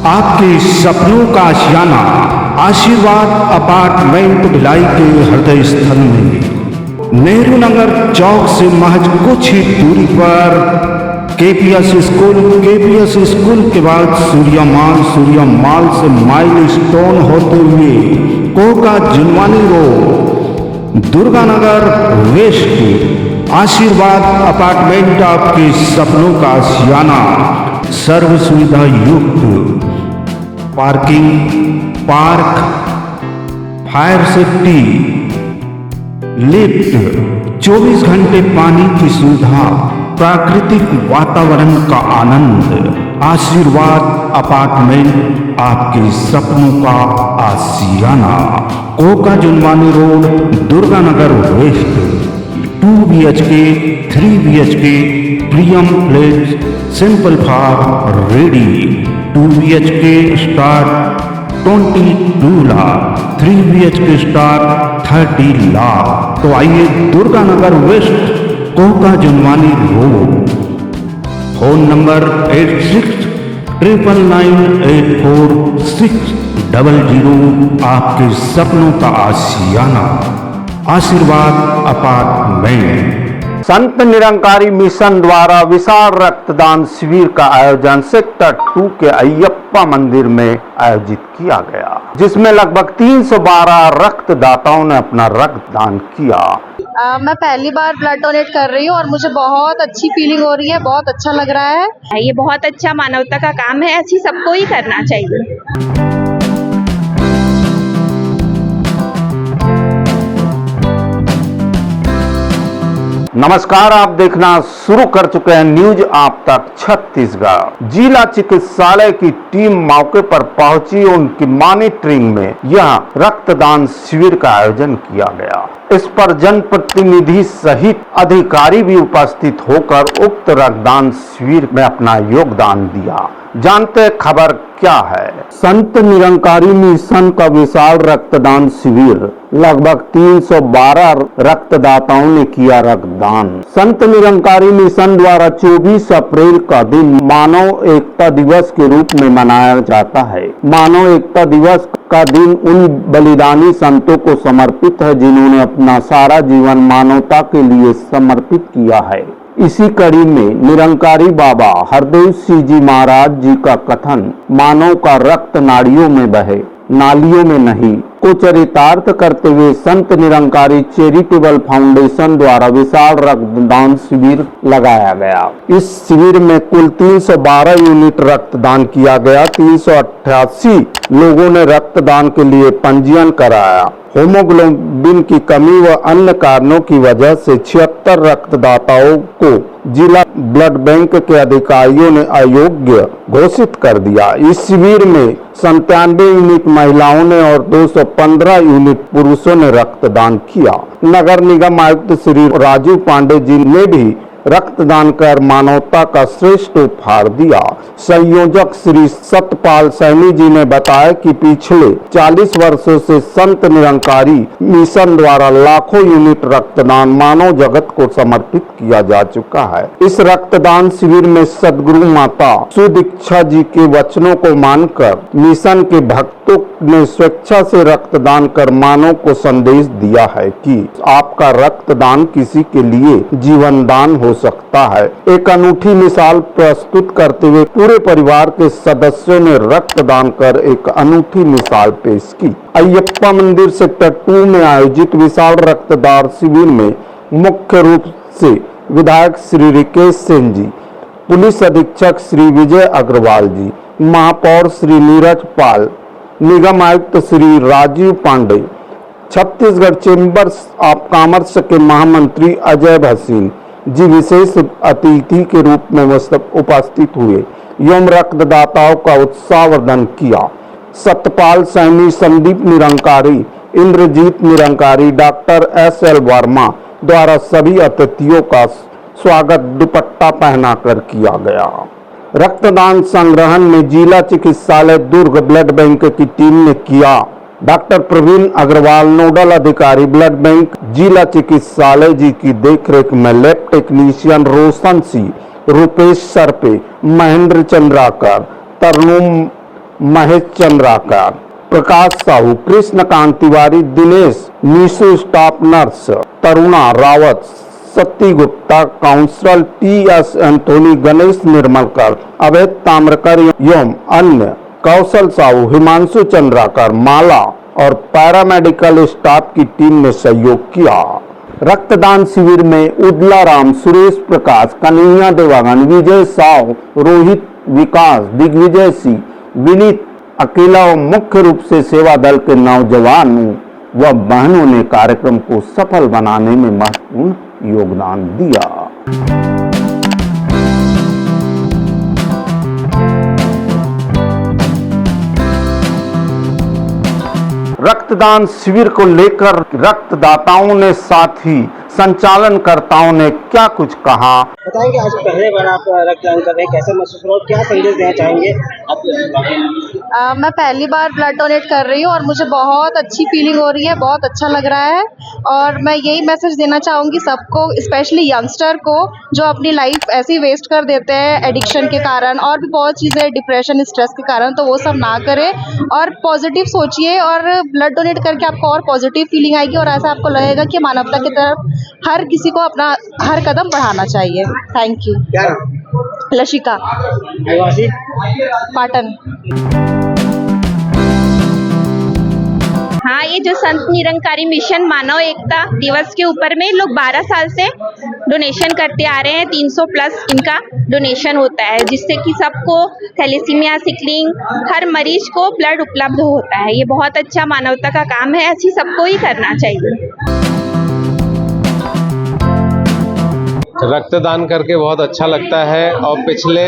आपके सपनों का आशियाना आशीर्वाद अपार्टमेंट भिलाई के हृदय स्थल में नेहरू नगर चौक से महज कुछ ही दूरी पर केपीएस स्कूल के बाद सूर्या माल से माइल स्टोन होते हुए Kohka Junwani road Durganagar west Ashirwad apartment आपके सपनों का आशियाना सर्व सुविधा युक्त parking, park, fire safety, lift, 24 घंटे पानी की सुविधा, प्राकृतिक वातावरण का आनंद। आशीर्वाद अपार्टमेंट आपके सपनों का आशियाना, Koka Junwani road, Durganagar west. 2 BHK, 3 BHK, Priyam flat, simple for ready. 2 BHK start 22 lakh, 3 BHK start 30 lakh. तो आइए Durganagar west, Koka Junwani road. Phone number 8699984600। आपके सपनों का आशियाना आशीर्वाद अपार्टमेंट। संत निरंकारी मिशन द्वारा विशाल रक्तदान शिविर का आयोजन सेक्टर 2 के अयप्पा मंदिर में आयोजित किया गया, जिसमें लगभग 312 रक्तदाताओं ने अपना रक्तदान किया। मैं पहली बार ब्लड डोनेट कर रही हूँ और मुझे बहुत अच्छी फीलिंग हो रही है, बहुत अच्छा लग रहा है। ये बहुत अच्छा मानवता का काम है, ऐसी सबको ही करना चाहिए। नमस्कार, आप देखना शुरू कर चुके हैं न्यूज आप तक छत्तीसगढ़। जिला चिकित्सालय की टीम मौके पर पहुंची, उनकी मॉनिटरिंग में यह रक्तदान शिविर का आयोजन किया गया। इस पर जनप्रतिनिधि सहित अधिकारी भी उपस्थित होकर उक्त रक्तदान शिविर में अपना योगदान दिया। जानते खबर क्या है। संत निरंकारी मिशन का विशाल रक्तदान शिविर, लगभग 312 रक्तदाताओं ने किया रक्तदान। संत निरंकारी मिशन द्वारा 24 अप्रैल का दिन मानव एकता दिवस के रूप में मनाया जाता है। मानव एकता दिवस का दिन उन बलिदानी संतों को समर्पित है जिन्होंने अपना सारा जीवन मानवता के लिए समर्पित किया है। इसी कड़ी में निरंकारी बाबा हरदेव सिंह जी महाराज जी का कथन, मानव का रक्त नाड़ियों में बहे, नालियों में नहीं, को चरितार्थ करते हुए संत निरंकारी चैरिटेबल फाउंडेशन द्वारा विशाल रक्तदान शिविर लगाया गया। इस शिविर में कुल 312 यूनिट रक्तदान किया गया। 388 लोगों ने रक्तदान के लिए पंजीयन कराया। होमोग्लोबिन की कमी व अन्य कारणों की वजह से 76 रक्तदाताओं को जिला ब्लड बैंक के अधिकारियों ने अयोग्य घोषित कर दिया। इस शिविर में 97 यूनिट महिलाओं ने और 215 यूनिट पुरुषों ने रक्तदान किया। नगर निगम आयुक्त श्री राजीव पांडे जी ने भी रक्तदान कर मानवता का श्रेष्ठ उपहार दिया। संयोजक श्री सतपाल सैनी जी ने बताया कि पिछले 40 वर्षों से संत निरंकारी मिशन द्वारा लाखों यूनिट रक्तदान मानव जगत को समर्पित किया जा चुका है। इस रक्तदान शिविर में सदगुरु माता सुदीक्षा जी के वचनों को मानकर मिशन के भक्तों ने स्वेच्छा से रक्तदान कर मानव को संदेश दिया है कि आपका रक्तदान किसी के लिए जीवन दान हो सकता है। एक अनूठी मिसाल प्रस्तुत करते हुए पूरे परिवार के सदस्यों ने रक्तदान कर एक अनूठी मिसाल पेश की। अयप्पा मंदिर सेक्टर 2 में आयोजित विशाल रक्तदान शिविर में मुख्य रूप से विधायक श्री रिकेश सिंह जी, पुलिस अधीक्षक श्री विजय अग्रवाल जी, महापौर श्री नीरज पाल, निगम आयुक्त Shri Rajiv Pandey, Chhattisgarh chambers of commerce के महामंत्री अजय भसीन जी विशेष अतिथि के रूप में उपस्थित हुए एवं रक्तदाताओं का उत्साहवर्धन किया। सतपाल सैनी, संदीप निरंकारी, इंद्रजीत निरंकारी, डॉक्टर SL वर्मा द्वारा सभी अतिथियों का स्वागत दुपट्टा पहनाकर किया गया। रक्तदान संग्रहण में जिला चिकित्सालय दुर्ग ब्लड बैंक की टीम ने किया। डॉक्टर प्रवीण अग्रवाल, नोडल अधिकारी ब्लड बैंक जिला चिकित्सालय जी की देखरेख में lab technician Roshan Singh, Rupesh Sarpe, Mahendra Chandrakar, Tarannum Mahesh Chandrakar, Prakash Sahu, Krishnakant Tiwari, Dinesh Nishu, staff nurse Taruna Rawat, Satti Gupta, counsellor T S. Anthony, Ganesh Nirmalkar, अवैध ताम्रकर एवं अन्य, कौशल साहू, हिमांशु चंद्राकर, माला और पैरामेडिकल स्टाफ की टीम ने सहयोग किया। रक्तदान शिविर में उदला राम, सुरेश प्रकाश, कन्हैया देवागन, विजय साव, रोहित विकास, दिग्विजय सिंह, विनीत अकेला और मुख्य रूप से सेवा दल के नौजवानों व बहनों ने कार्यक्रम को सफल बनाने में महत्वपूर्ण योगदान दिया। रक्तदान शिविर को लेकर रक्तदाताओं ने साथ ही संचालनकर्ताओं ने क्या कुछ कहा। बताएंगे आज पहले बार आप रक्तदान कर रहे हैं, कैसे महसूस हो रहा है, क्या संदेश देना चाहेंगे आप? मैं पहली बार ब्लड डोनेट कर रही हूँ और मुझे बहुत अच्छी फीलिंग हो रही है, बहुत अच्छा लग रहा है। और मैं यही मैसेज देना चाहूँगी सबको, स्पेशली यंगस्टर को जो अपनी लाइफ ऐसे ही वेस्ट कर देते हैं एडिक्शन के कारण और भी बहुत चीज़ें, डिप्रेशन, स्ट्रेस के कारण, तो वो सब ना करें और पॉजिटिव सोचिए और ब्लड डोनेट करके आपको और पॉजिटिव फीलिंग आएगी और ऐसा आपको लगेगा कि मानवता की तरफ हर किसी को अपना हर कदम बढ़ाना चाहिए। Thank you. क्या नाम? लशिका, निवासी पाटन। हाँ, ये जो संत निरंकारी मिशन मानव एकता दिवस के ऊपर में लोग 12 साल से डोनेशन करते आ रहे हैं। 300 प्लस इनका डोनेशन होता है, जिससे कि सबको थैलेसीमिया, सिकलिंग, हर मरीज को ब्लड उपलब्ध होता है। ये बहुत अच्छा मानवता का काम है, ऐसी सबको ही करना चाहिए। रक्तदान करके बहुत अच्छा लगता है और पिछले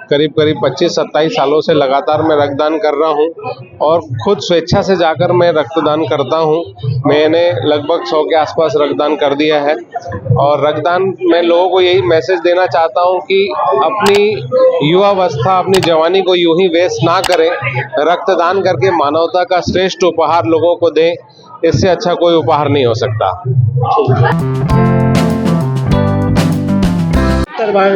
करीब 25-27 सालों से लगातार मैं रक्तदान कर रहा हूं और खुद स्वेच्छा से जाकर मैं रक्तदान करता हूं। मैंने लगभग 100 के आसपास रक्तदान कर दिया है और रक्तदान मैं लोगों को यही मैसेज देना चाहता हूं कि अपनी युवावस्था, अपनी जवानी को यूं ही वेस्ट ना करें। रक्तदान करके मानवता का श्रेष्ठ उपहार लोगों को दें, इससे अच्छा कोई उपहार नहीं हो सकता। बार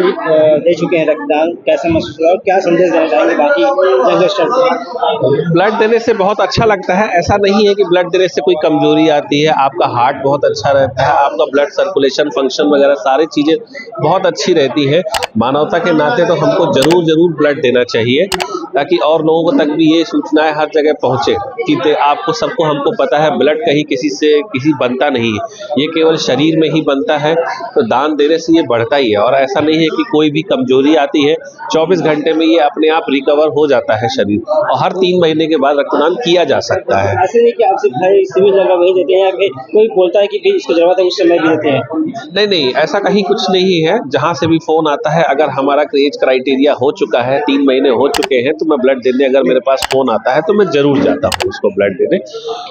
दे चुके हैं रक्तदान, कैसे महसूस हो रहा है और क्या संदेश देना चाहेंगे बाकी यंगस्टर्स को? ब्लड देने से बहुत अच्छा लगता है। ऐसा नहीं है कि ब्लड देने से कोई कमजोरी आती है। आपका हार्ट बहुत अच्छा रहता है, आपका ब्लड सर्कुलेशन, फंक्शन वगैरह सारी चीज़ें बहुत अच्छी रहती है। मानवता के नाते तो हमको जरूर ब्लड देना चाहिए ताकि और लोगों को तक भी ये सूचनाएं हर जगह पहुँचे कि आपको सबको हमको पता है ब्लड कहीं किसी बनता नहीं है, ये केवल शरीर में ही बनता है। तो दान देने से ये बढ़ता ही है और ऐसा नहीं है कि कोई भी कमजोरी आती है। 24 घंटे में ये अपने आप रिकवर हो जाता है शरीर और हर 3 महीने के बाद रक्तदान किया जा सकता है। ऐसे नहीं कि आप सिर्फ सिविल जगह वही देते हैं या फिर कोई बोलता है कि फिर इसको जरूरत है उस समय भी देते हैं? नहीं, ऐसा कहीं कुछ नहीं है। जहां से भी फोन आता है, अगर हमारा एज क्राइटेरिया हो चुका है, 3 महीने हो चुके हैं, तो मैं ब्लड देने, अगर मेरे पास फोन आता है तो मैं जरूर जाता हूँ उसको ब्लड देने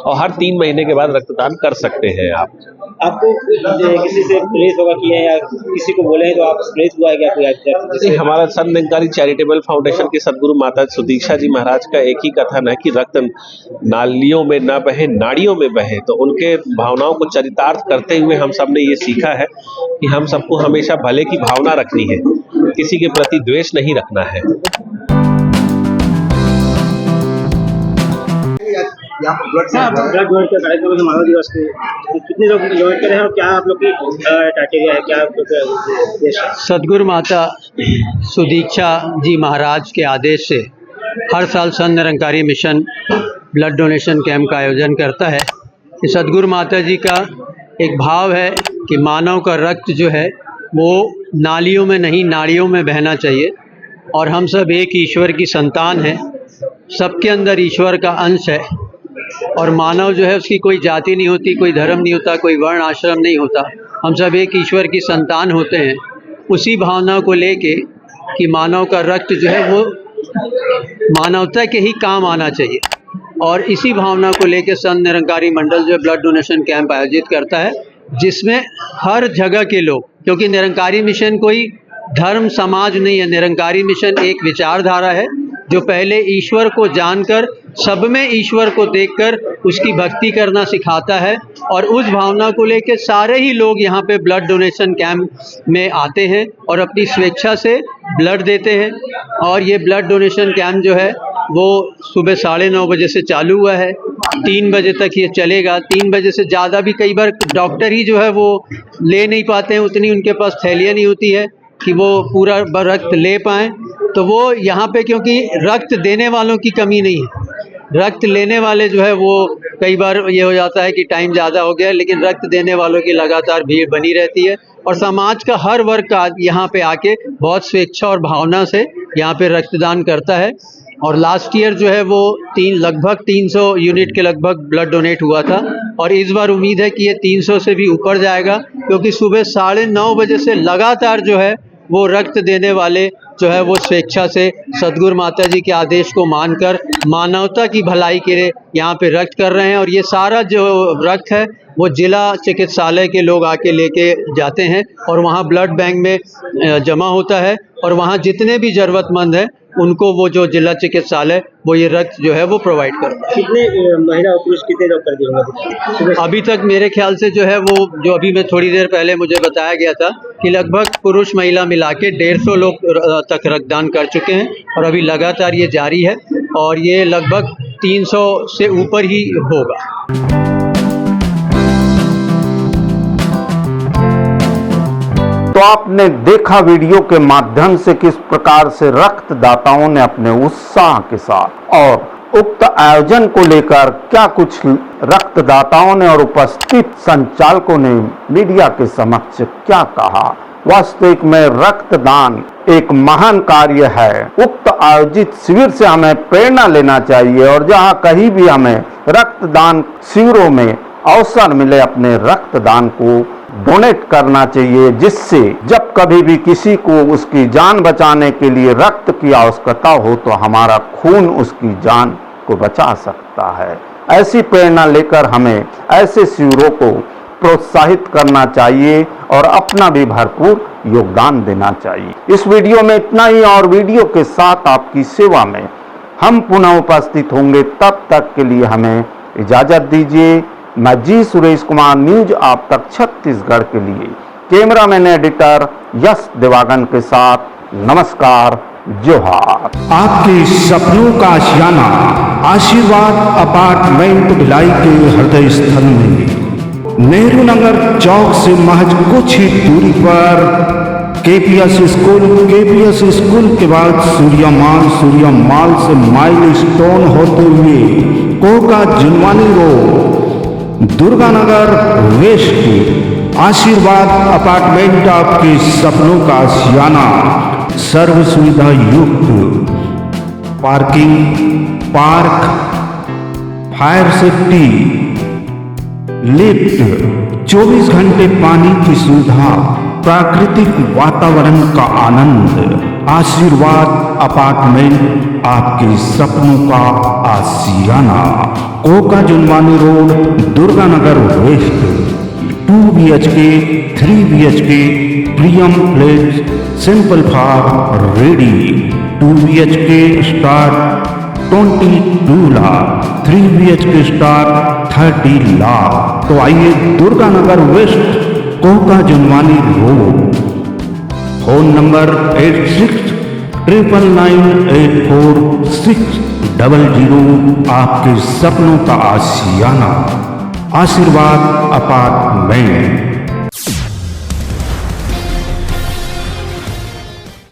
और हर 3 महीने के बाद रक्तदान कर सकते हैं। आपको किसी से प्रेरित होगा किया है या किसी को बोले हैं तो आप प्रेरित हुआ है क्या कोई? हमारा संत निरंकारी चैरिटेबल फाउंडेशन के सदगुरु माता सुदीक्षा जी महाराज का एक ही कथन है कि रक्त नालियों में न बहे, नाड़ियों में बहे। तो उनके भावनाओं को चरितार्थ करते हुए हम सब ने ये सीखा है कि हम सबको हमेशा भले की भावना रखनी है, किसी के प्रति द्वेष नहीं रखना है। ब्लड डोनेट का कार्यक्रम है मानव दिवस पे, कितने लोग डोनेट कर रहे हैं और क्या आप लोग की क्राइटेरिया है, क्या आप लोग का उद्देश्य है? सदगुरु माता सुदीक्षा जी महाराज के आदेश से हर साल Sant Nirankari mission blood donation camp का आयोजन करता है। कि सदगुरु माता जी का एक भाव है कि मानव का रक्त जो है वो नालियों में नहीं, नाड़ियों में बहना चाहिए और हम सब एक ईश्वर की संतान हैं। सबके अंदर ईश्वर का अंश है और मानव जो है उसकी कोई जाति नहीं होती, कोई धर्म नहीं होता, कोई वर्ण आश्रम नहीं होता। हम सब एक ईश्वर की संतान होते हैं। उसी भावना को लेके कि मानव का रक्त जो है वो मानवता के ही काम आना चाहिए और इसी भावना को लेके संत निरंकारी मंडल जो ब्लड डोनेशन कैंप आयोजित करता है, जिसमें हर जगह के लोग, क्योंकि निरंकारी मिशन कोई धर्म समाज नहीं है, निरंकारी मिशन एक विचारधारा है जो पहले ईश्वर को जानकर, सब में ईश्वर को देखकर उसकी भक्ति करना सिखाता है और उस भावना को लेकर सारे ही लोग यहाँ पे ब्लड डोनेशन कैंप में आते हैं और अपनी स्वेच्छा से ब्लड देते हैं। और ये ब्लड डोनेशन कैंप जो है वो सुबह 9:30 बजे से चालू हुआ है, 3 बजे तक ये चलेगा। 3 बजे से ज़्यादा भी कई बार डॉक्टर ही जो है वो ले नहीं पाते हैं, उतनी उनके पास थैलियाँ नहीं होती है कि वो पूरा रक्त ले पाएँ। तो वो यहाँ पे क्योंकि रक्त देने वालों की कमी नहीं है, रक्त लेने वाले जो है वो कई बार ये हो जाता है कि टाइम ज़्यादा हो गया, लेकिन रक्त देने वालों की लगातार भीड़ बनी रहती है और समाज का हर वर्ग का यहाँ पे आके बहुत स्वेच्छा और भावना से यहाँ पे रक्तदान करता है। और लास्ट ईयर जो है वो लगभग 300 यूनिट के लगभग ब्लड डोनेट हुआ था और इस बार उम्मीद है कि ये 300 से भी ऊपर जाएगा, क्योंकि सुबह 9:30 बजे से लगातार जो है वो रक्त देने वाले जो है वो स्वेच्छा से सदगुरु माता जी के आदेश को मानकर मानवता की भलाई के लिए यहाँ पे रक्त कर रहे हैं। और ये सारा जो रक्त है वो जिला चिकित्सालय के लोग आके लेके जाते हैं और वहाँ ब्लड बैंक में जमा होता है और वहाँ जितने भी ज़रूरतमंद हैं उनको वो जो जिला चिकित्सालय वो ये रक्त जो है वो प्रोवाइड करता है। कितने महिला और पुरुष कितने डॉक्टर दिए अभी तक मेरे ख्याल से जो है वो जो अभी मैं थोड़ी देर पहले मुझे बताया गया था कि लगभग पुरुष महिला मिला के 150 लोग तक रक्तदान कर चुके हैं और अभी लगातार ये जारी है और ये लगभग 300 से ऊपर ही होगा। तो आपने देखा वीडियो के माध्यम से किस प्रकार से रक्तदाताओं ने अपने उत्साह के साथ और उक्त आयोजन को लेकर क्या कुछ रक्तदाताओं ने और उपस्थित संचालकों ने मीडिया के समक्ष क्या कहा। वास्तविक में रक्तदान एक महान कार्य है। उक्त आयोजित शिविर से हमें प्रेरणा लेना चाहिए और जहां कहीं भी हमें रक्तदान शिविरों में अवसर मिले अपने रक्तदान को डोनेट करना चाहिए, जिससे जब कभी भी किसी को उसकी जान बचाने के लिए रक्त की आवश्यकता हो तो हमारा खून उसकी जान को बचा सकता है। ऐसी प्रेरणा लेकर हमें ऐसे शिविरों को प्रोत्साहित करना चाहिए और अपना भी भरपूर योगदान देना चाहिए। इस वीडियो में इतना ही और वीडियो के साथ आपकी सेवा में हम पुनः उपस्थित होंगे। तब तक के लिए हमें इजाजत दीजिए। मैं जी सुरेश कुमार, न्यूज आप तक छत्तीसगढ़ के लिए कैमरामैन एडिटर यश देवागन के साथ नमस्कार, जोहार। आपके सपनों का आशियाना आशीर्वाद अपार्टमेंट भिलाई के हृदय स्थल में नेहरू नगर चौक से महज कुछ ही दूरी पर केपीएस स्कूल के बाद सूर्या माल से माइल स्टोन होते हुए Kohka Junwani road Durga Nagar waste Ashirwad apartment आपके सपनों का आशियाना। सर्व सुविधा युक्त parking, park, fire safety, lift, 24 घंटे पानी की सुविधा, प्राकृतिक वातावरण का आनंद। आशीर्वाद अपार्टमेंट आपके सपनों का आशियाना। Koka Junwani road Durga Nagar west 2 BHK 3 BHK Priyam place simple for ready. 2 BHK start 22 lakh, 3 BHK start 30 lakh. तो आइए Durga Nagar west Koka Junwani road. Phone number 8699984600। आपके सपनों का आशियाना। आशीर्वाद अपार्टमेंट।